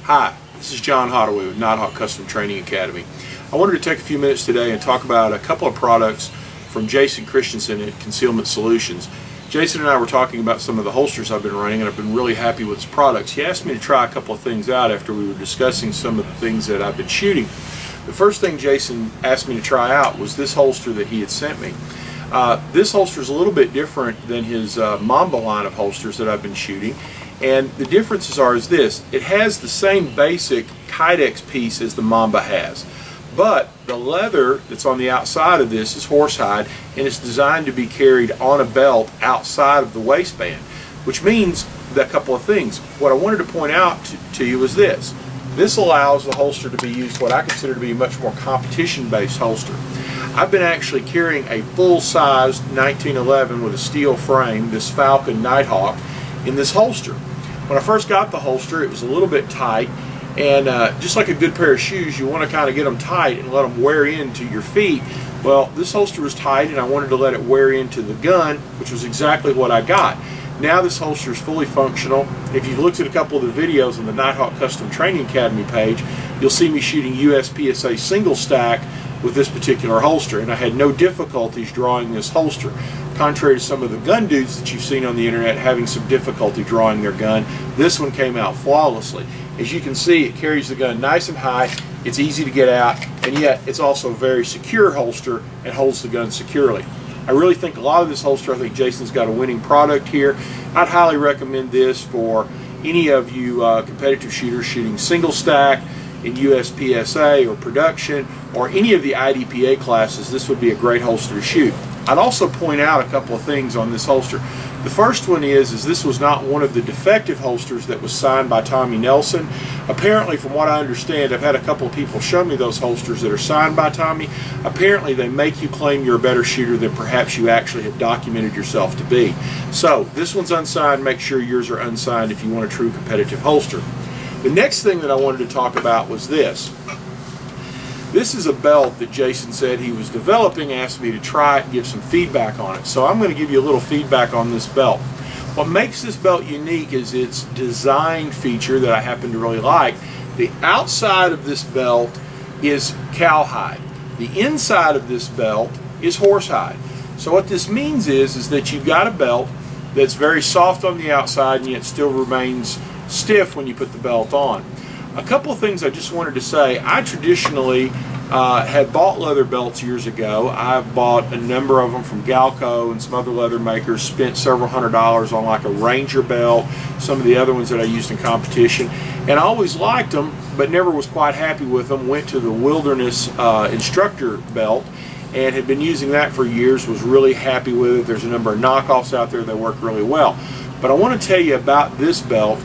Hi, this is John Hodoway with Nighthawk Custom Training Academy. I wanted to take a few minutes today and talk about a couple of products from Jason Christensen at Concealment Solutions. Jason and I were talking about some of the holsters I've been running, and I've been really happy with his products. He asked me to try a couple of things out after we were discussing some of the things that I've been shooting. The first thing Jason asked me to try out was this holster that he had sent me. This holster is a little bit different than his Mamba line of holsters that I've been shooting. And the differences are this: it has the same basic Kydex piece as the Mamba has, but the leather that's on the outside of this is horsehide, and it's designed to be carried on a belt outside of the waistband, which means a couple of things. What I wanted to point out to you is this. This allows the holster to be used what I consider to be a much more competition-based holster. I've been actually carrying a full-sized 1911 with a steel frame, this Falcon Nighthawk, in this holster. When I first got the holster, it was a little bit tight, and just like a good pair of shoes, you want to kind of get them tight and let them wear into your feet. Well, this holster was tight, and I wanted to let it wear into the gun, which was exactly what I got. Now this holster is fully functional. If you've looked at a couple of the videos on the Nighthawk Custom Training Academy page, you'll see me shooting USPSA single stack with this particular holster, and I had no difficulties drawing this holster, contrary to some of the gun dudes that you've seen on the internet having some difficulty drawing their gun. This one came out flawlessly. As you can see, it carries the gun nice and high, it's easy to get out, and yet it's also a very secure holster and holds the gun securely. I really think a lot of this holster, I think Jason's got a winning product here. I'd highly recommend this for any of you competitive shooters shooting single stack in USPSA or production or any of the IDPA classes. This would be a great holster to shoot. I'd also point out a couple of things on this holster. The first one is this was not one of the defective holsters that was signed by Tommy Nelson. Apparently, from what I understand, I've had a couple of people show me those holsters that are signed by Tommy. Apparently, they make you claim you're a better shooter than perhaps you actually have documented yourself to be. So, this one's unsigned. Make sure yours are unsigned if you want a true competitive holster. The next thing that I wanted to talk about was this. This is a belt that Jason said he was developing, asked me to try it and give some feedback on it. So I'm going to give you a little feedback on this belt. What makes this belt unique is its design feature that I happen to really like. The outside of this belt is cowhide. The inside of this belt is horsehide. So what this means is that you've got a belt that's very soft on the outside and yet still remains stiff when you put the belt on. A couple of things I just wanted to say. I traditionally had bought leather belts years ago. I've bought a number of them from Galco and some other leather makers, spent several $100s on like a Ranger belt, some of the other ones that I used in competition, and I always liked them but never was quite happy with them. Went to the Wilderness instructor belt and had been using that for years, was really happy with it. There's a number of knockoffs out there that work really well. But I want to tell you about this belt.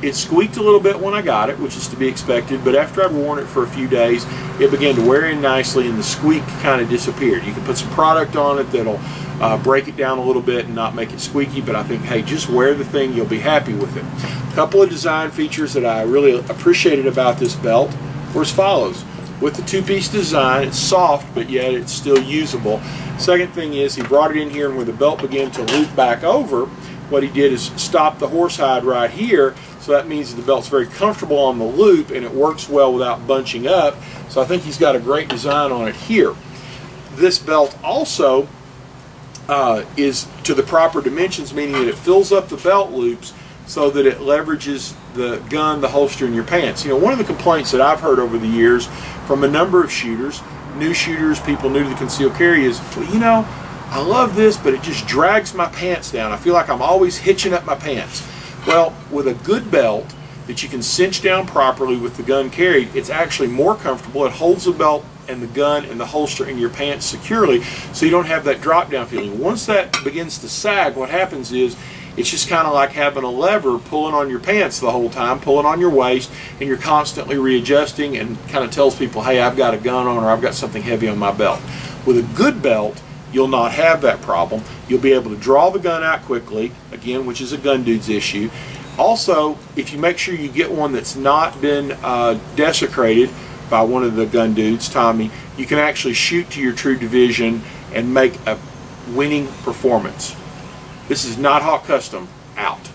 It squeaked a little bit when I got it, which is to be expected, but after I'd worn it for a few days, it began to wear in nicely and the squeak kind of disappeared. You can put some product on it that'll break it down a little bit and not make it squeaky, but I think, hey, just wear the thing, you'll be happy with it. A couple of design features that I really appreciated about this belt were as follows. With the two-piece design, it's soft, but yet it's still usable. Second thing is he brought it in here, and when the belt began to loop back over, what he did is stop the horsehide right here, so that means that the belt's very comfortable on the loop and it works well without bunching up. So I think he's got a great design on it here. This belt also is to the proper dimensions, meaning that it fills up the belt loops so that it leverages the gun, the holster, and your pants. You know, one of the complaints that I've heard over the years from a number of shooters, new shooters, people new to the concealed carry is, well, you know, I love this, but it just drags my pants down. I feel like I'm always hitching up my pants. Well, with a good belt that you can cinch down properly with the gun carried, it's actually more comfortable. It holds the belt and the gun and the holster in your pants securely, so you don't have that drop down feeling. Once that begins to sag, what happens is it's just kind of like having a lever pulling on your pants the whole time, pulling on your waist, and you're constantly readjusting, and kind of tells people, hey, I've got a gun on or I've got something heavy on my belt. With a good belt, you'll not have that problem. You'll be able to draw the gun out quickly, again, which is a gun dude's issue. Also, if you make sure you get one that's not been desecrated by one of the gun dudes, Tommy, you can actually shoot to your true division and make a winning performance. This is Nighthawk Custom, out.